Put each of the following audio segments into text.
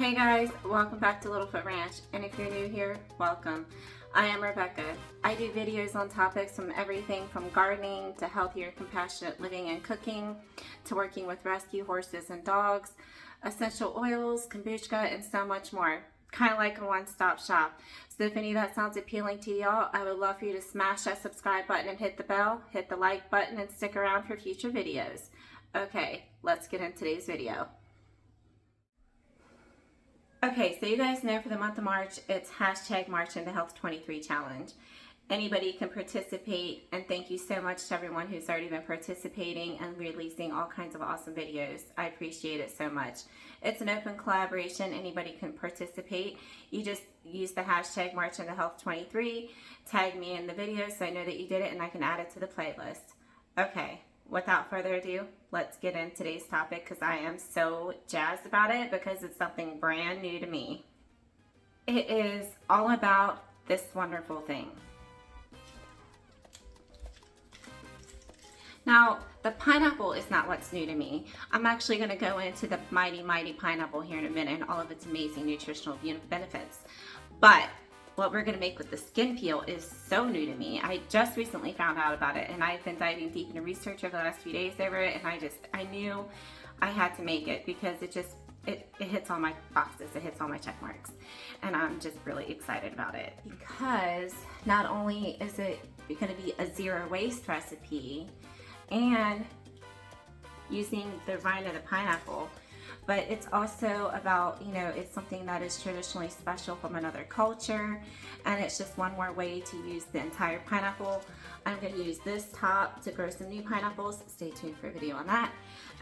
Hey guys, welcome back to Littlefoot Ranch, and if you're new here, welcome. I am Rebecca. I do videos on topics from everything from gardening to healthier, compassionate living and cooking to working with rescue horses and dogs, essential oils, kombucha, and so much more. Kind of like a one-stop shop. So if any of that sounds appealing to y'all, I would love for you to smash that subscribe button and hit the bell, hit the like button, and stick around for future videos. Okay, let's get into today's video. Okay, so you guys know for the month of March, it's hashtag March into Health 23 challenge. Anybody can participate, and thank you so much to everyone who's already been participating and releasing all kinds of awesome videos. I appreciate it so much. It's an open collaboration. Anybody can participate. You just use the hashtag March into Health 23, tag me in the video so I know that you did it and I can add it to the playlist. Okay. Without further ado, let's get into today's topic because I am so jazzed about it because it's something brand new to me. It is all about this wonderful thing. Now, the pineapple is not what's new to me. I'm actually going to go into the mighty pineapple here in a minute and all of its amazing nutritional benefits. But what we're going to make with the skin peel is so new to me. I just recently found out about it, and I've been diving deep into research over the last few days over it, and I knew I had to make it because it hits all my boxes, it hits all my check marks, and I'm just really excited about it because not only is it going to be a zero waste recipe and using the rind of the pineapple, but it's also about, you know, it's something that is traditionally special from another culture, and it's just one more way to use the entire pineapple. I'm going to use this top to grow some new pineapples. Stay tuned for a video on that.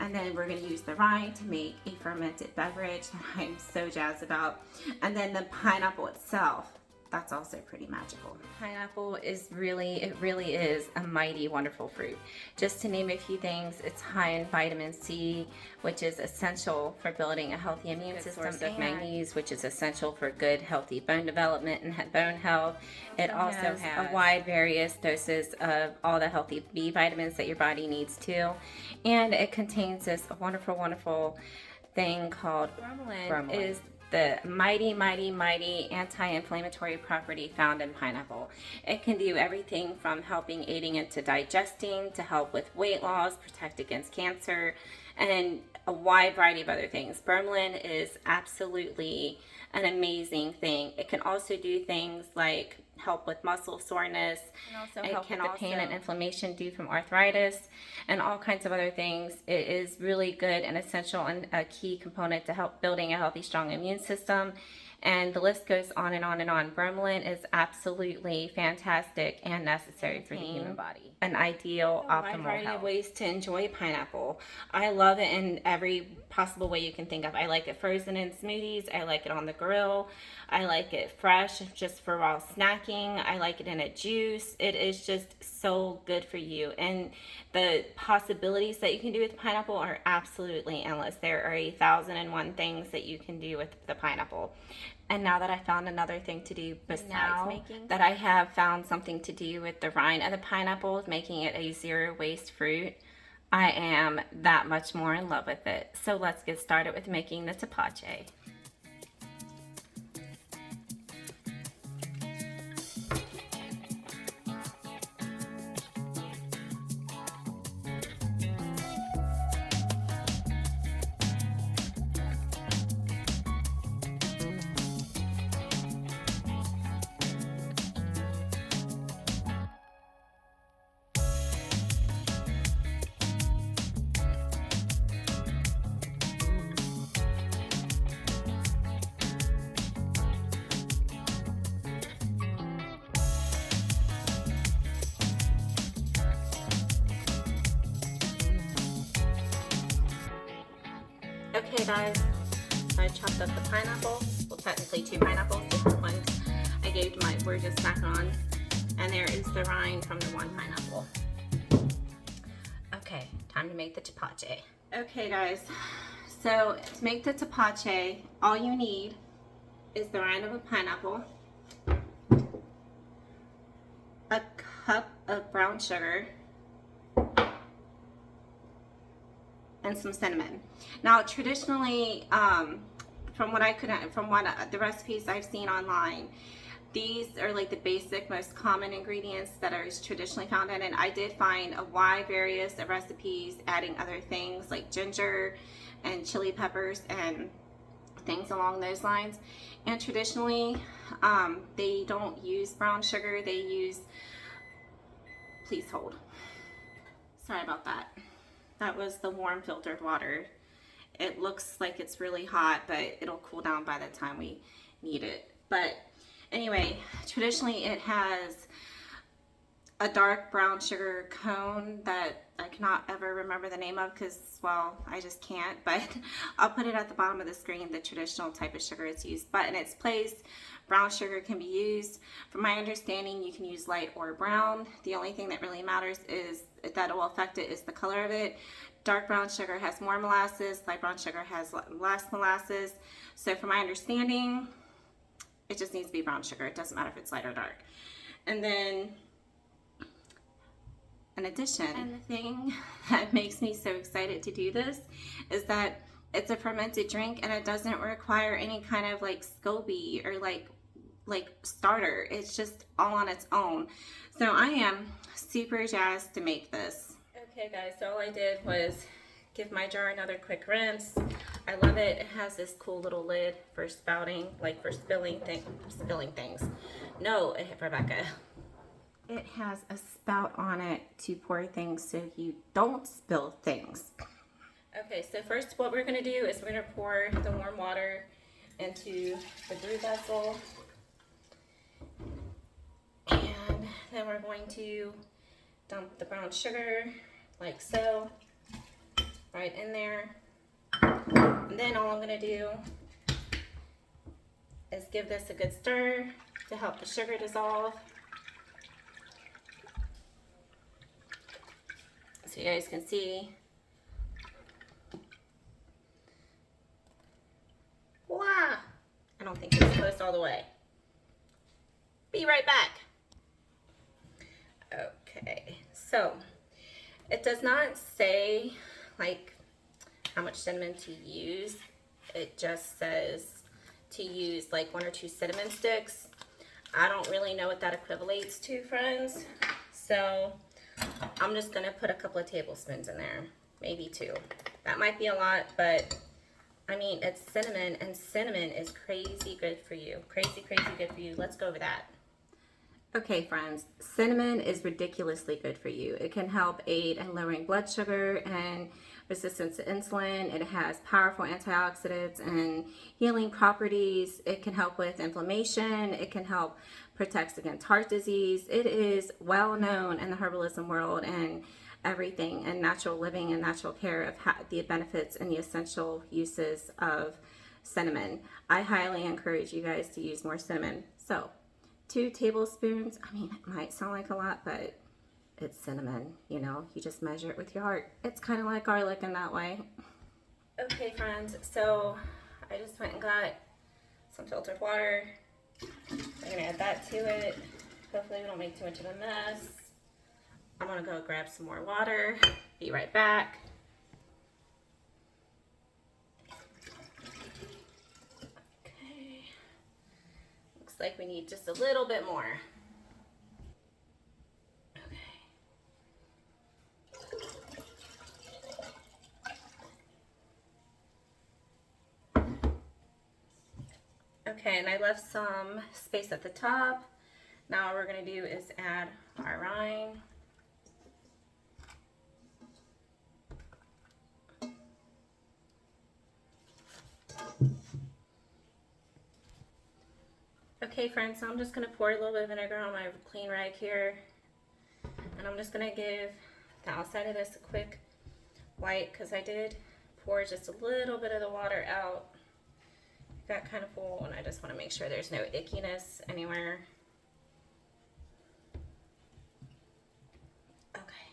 And then we're going to use the rind to make a fermented beverage that I'm so jazzed about. And then the pineapple itself, that's also pretty magical. Pineapple is really is a mighty wonderful fruit. Just to name a few things, it's high in vitamin C, which is essential for building a healthy immune system, source of manganese, which is essential for good, healthy bone development and bone health. It also has a wide various doses of all the healthy B vitamins that your body needs too. And it contains this wonderful thing called bromelain. Is the mighty anti-inflammatory property found in pineapple. It can do everything from aiding into digesting to help with weight loss, protect against cancer, and a wide variety of other things. Bromelain is absolutely an amazing thing. It can also do things like help with muscle soreness. It can help with the pain and inflammation due from arthritis and all kinds of other things. It is really good and essential and a key component to help building a healthy, strong immune system. And the list goes on and on and on. Bromelain is absolutely fantastic and necessary for the human body. An ideal, optimal variety of ways to enjoy pineapple. I love it in every possible way you can think of. I like it frozen in smoothies. I like it on the grill. I like it fresh, just for raw snacking. I like it in a juice. It is just so good for you. And the possibilities that you can do with pineapple are absolutely endless. There are 1,001 things that you can do with the pineapple. And now that I found another thing to do besides making, that I have found something to do with the rind of the pineapple, making it a zero waste fruit, I am that much more in love with it. So let's get started with making the tepache. Okay guys, so I chopped up the pineapple. Well, technically 2 pineapples, different ones. I gave to my gorgeous macaron, and there is the rind from the 1 pineapple. Okay, time to make the tepache. Okay guys, so to make the tepache, all you need is the rind of a pineapple, a cup of brown sugar, and some cinnamon. Now traditionally from what the recipes I've seen online, these are like the basic, most common ingredients that are traditionally found in it. I did find a wide various of recipes adding other things like ginger and chili peppers and things along those lines. And traditionally, they don't use brown sugar. They use, please hold. Sorry about that. That was the warm filtered water. It looks like it's really hot, but it'll cool down by the time we need it. But anyway, traditionally it has a dark brown sugar cone that I cannot ever remember the name of because, well, I just can't, but I'll put it at the bottom of the screen, the traditional type of sugar it's used. But in its place, brown sugar can be used. From my understanding, you can use light or brown. The only thing that really matters is that will affect it is the color of it. Dark brown sugar has more molasses, light brown sugar has less molasses. So from my understanding, it just needs to be brown sugar. It doesn't matter if it's light or dark. And then in addition, and the thing that makes me so excited to do this is that it's a fermented drink and it doesn't require any kind of like SCOBY or like starter. It's just all on its own. So I am super jazzed to make this. Okay guys, so all I did was give my jar another quick rinse. I love it. It has this cool little lid for spouting, like for spilling things. No, Rebecca. It has a spout on it to pour things so you don't spill things. Okay, so first what we're gonna do is we're gonna pour the warm water into the brew vessel. And then we're going to dump the brown sugar like so, right in there. And then all I'm gonna do is give this a good stir to help the sugar dissolve. So you guys can see. Wow! I don't think it's close all the way. Be right back. Okay, so it does not say like how much cinnamon to use. It just says to use like 1 or 2 cinnamon sticks. I don't really know what that equivalates to, friends. So I'm just gonna put a couple of tablespoons in there, maybe 2. That might be a lot, but I mean, it's cinnamon, and cinnamon is crazy good for you. Crazy, crazy good for you. Let's go over that. Okay, friends, cinnamon is ridiculously good for you. It can help aid in lowering blood sugar and resistance to insulin. It has powerful antioxidants and healing properties. It can help with inflammation. It can help protect against heart disease. It is well known in the herbalism world and everything and natural living and natural care of the benefits and the essential uses of cinnamon. I highly encourage you guys to use more cinnamon. So 2 tablespoons, I mean, it might sound like a lot, but it's cinnamon, you know, you just measure it with your heart. It's kind of like garlic in that way. Okay, friends, so I just went and got some filtered water. I'm gonna add that to it. Hopefully we don't make too much of a mess. I'm gonna go grab some more water. Be right back. Okay. Looks like we need just a little bit more. Okay, and I left some space at the top. Now what we're gonna do is add our rind. Okay, friends, so I'm just gonna pour a little bit of vinegar on my clean rag here. And I'm just gonna give the outside of this a quick wipe because I did pour just a little bit of the water out. It got kind of full and I just want to make sure there's no ickiness anywhere. Okay.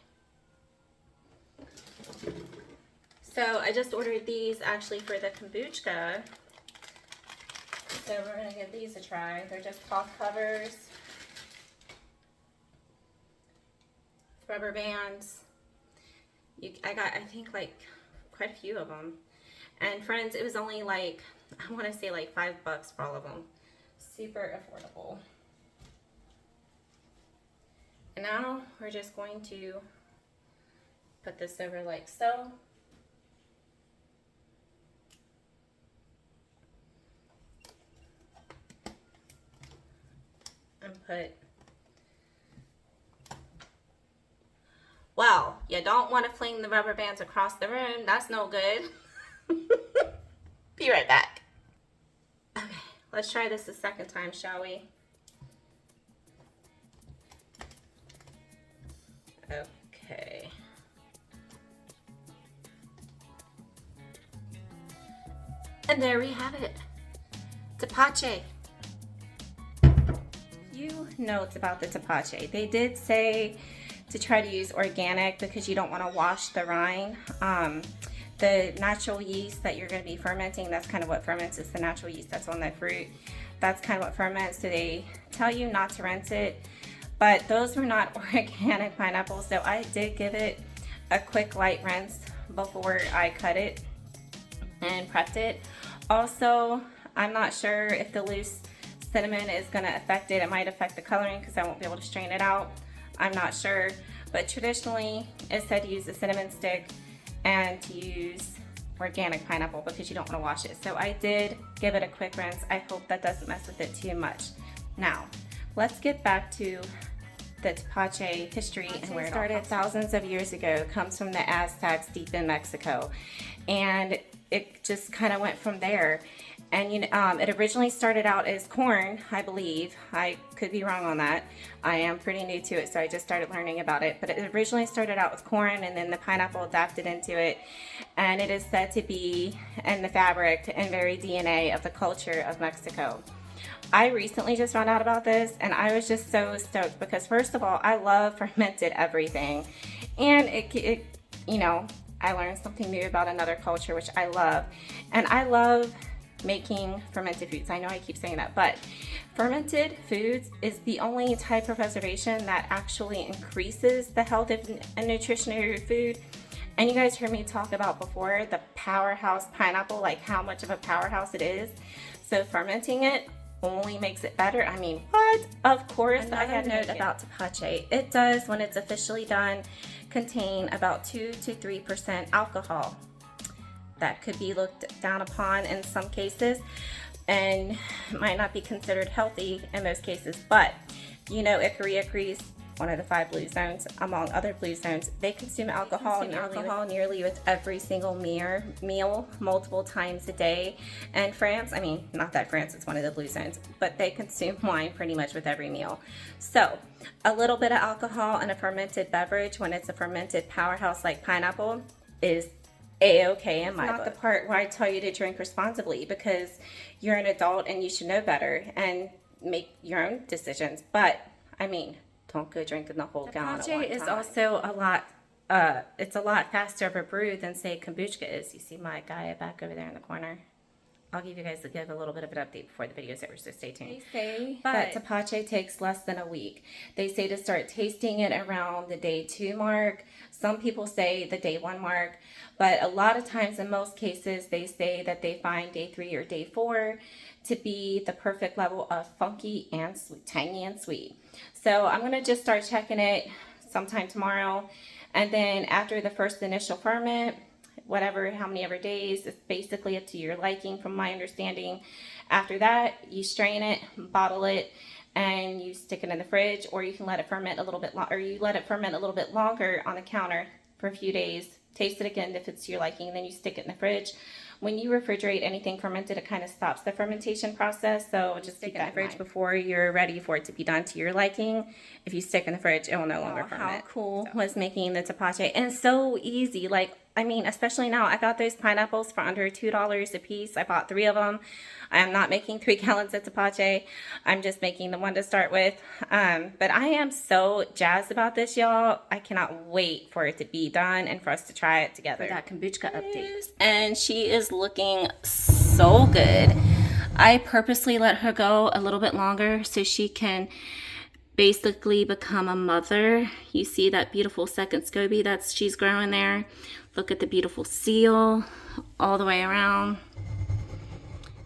So I just ordered these actually for the kombucha. So we're going to give these a try. They're just cloth covers, rubber bands. I got, I think, like quite a few of them. And friends, it was only like, I want to say like $5 for all of them. Super affordable. And now we're just going to put this over like so. And put, well, you don't want to fling the rubber bands across the room. That's no good. Be right back. Okay, let's try this a second time, shall we? Okay. And there we have it. Tepache. You notes about the Tepache. They did say to try to use organic because you don't want to wash the rind. The natural yeast that you're going to be fermenting, that's kind of what ferments, is the natural yeast that's on that fruit. That's kind of what ferments. So they tell you not to rinse it, but those were not organic pineapples. So I did give it a quick light rinse before I cut it and prepped it. Also, I'm not sure if the loose cinnamon is going to affect it. It might affect the coloring because I won't be able to strain it out. I'm not sure, but traditionally it said to use the cinnamon stick and to use organic pineapple because you don't want to wash it. So I did give it a quick rinse. I hope that doesn't mess with it too much. Now, let's get back to the Tepache history and where it started thousands of years ago. It comes from the Aztecs deep in Mexico, and it just kind of went from there. And it originally started out as corn, I believe. I could be wrong on that. I am pretty new to it, so I just started learning about it. But it originally started out with corn, and then the pineapple adapted into it. And it is said to be in the fabric and very DNA of the culture of Mexico. I recently just found out about this, and I was just so stoked because, first of all, I love fermented everything. And I learned something new about another culture, which I love. And I love making fermented foods. I know I keep saying that, but fermented foods is the only type of preservation that actually increases the health and nutrition of your food. And you guys heard me talk about before the powerhouse pineapple, like how much of a powerhouse it is. So fermenting it only makes it better. I mean, what? Of course. I had a note about Tepache. It does, when it's officially done, contain about 2 to 3% alcohol. That could be looked down upon in some cases and might not be considered healthy in most cases. But Icoricoris, one of the 5 blue zones, among other blue zones, they consume alcohol nearly with every single meal multiple times a day. And France, I mean, not that France is one of the blue zones, but they consume wine pretty much with every meal. So a little bit of alcohol in a fermented beverage when it's a fermented powerhouse like pineapple is A-okay in my book. Not the part where I tell you to drink responsibly, because you're an adult and you should know better and make your own decisions. But I mean, don't go drinking the whole gallon at one time. Tepache is also it's a lot faster of a brew than, say, kombucha is. You see my guy back over there in the corner? I'll give you guys a little bit of an update before the video's over, so stay tuned. They say that Tepache takes less than a week. They say to start tasting it around the day 2 mark. Some people say the day 1 mark, but a lot of times, in most cases, they say that they find day 3 or day 4 to be the perfect level of funky and sweet, tangy and sweet. So I'm gonna just start checking it sometime tomorrow, and then after the first initial ferment, how many ever days, it's basically up to your liking from my understanding. After that, you strain it, bottle it, and you stick it in the fridge, or you can let it ferment a little bit longer on the counter for a few days. Taste it again if it's to your liking, and then you stick it in the fridge. When you refrigerate anything fermented, it kind of stops the fermentation process, so just stick it in the fridge before you're ready for it to be done to your liking. If you stick in the fridge, it will no longer ferment. How cool was making the Tepache, and so easy. I mean, especially now, I got those pineapples for under $2 a piece. I bought 3 of them. I am not making 3 gallons of Tepache. I'm just making the one to start with. But I am so jazzed about this, y'all. I cannot wait for it to be done and for us to try it together. For that kombucha update. And she is looking so good. I purposely let her go a little bit longer so she can basically become a mother. You see that beautiful second SCOBY she's growing there. Look at the beautiful seal all the way around.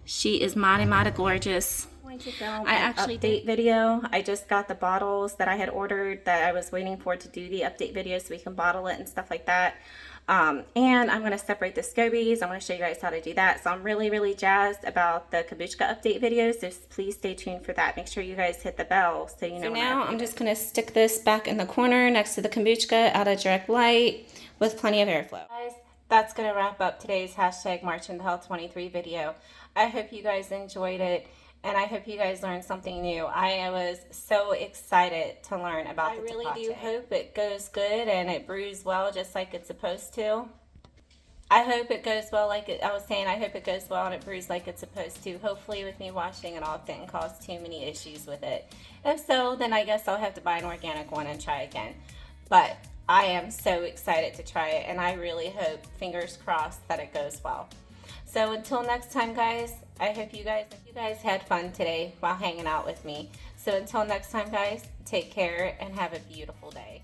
She is mighty gorgeous. I'm going to film an update video. I just got the bottles that I had ordered that I was waiting for to do the update video so we can bottle it and stuff like that. And I'm going to separate the scobies. I'm going to show you guys how to do that. So I'm really jazzed about the kombucha update video. So please stay tuned for that. Make sure you guys hit the bell so you know. So now I'm just going to stick this back in the corner next to the kombucha out of direct light with plenty of airflow. Guys, that's going to wrap up today's hashtag March into Health 23 video. I hope you guys enjoyed it. And I hope you guys learned something new. I was so excited to learn about the Tepache. I really do hope it goes good and it brews well just like it's supposed to. I hope it goes well I hope it goes well and it brews like it's supposed to. Hopefully with me washing it off didn't cause too many issues with it. If so, then I guess I'll have to buy an organic one and try again. But I am so excited to try it and I really hope, fingers crossed, that it goes well. So until next time, guys, I hope you guys had fun today while hanging out with me. So until next time, guys, take care and have a beautiful day.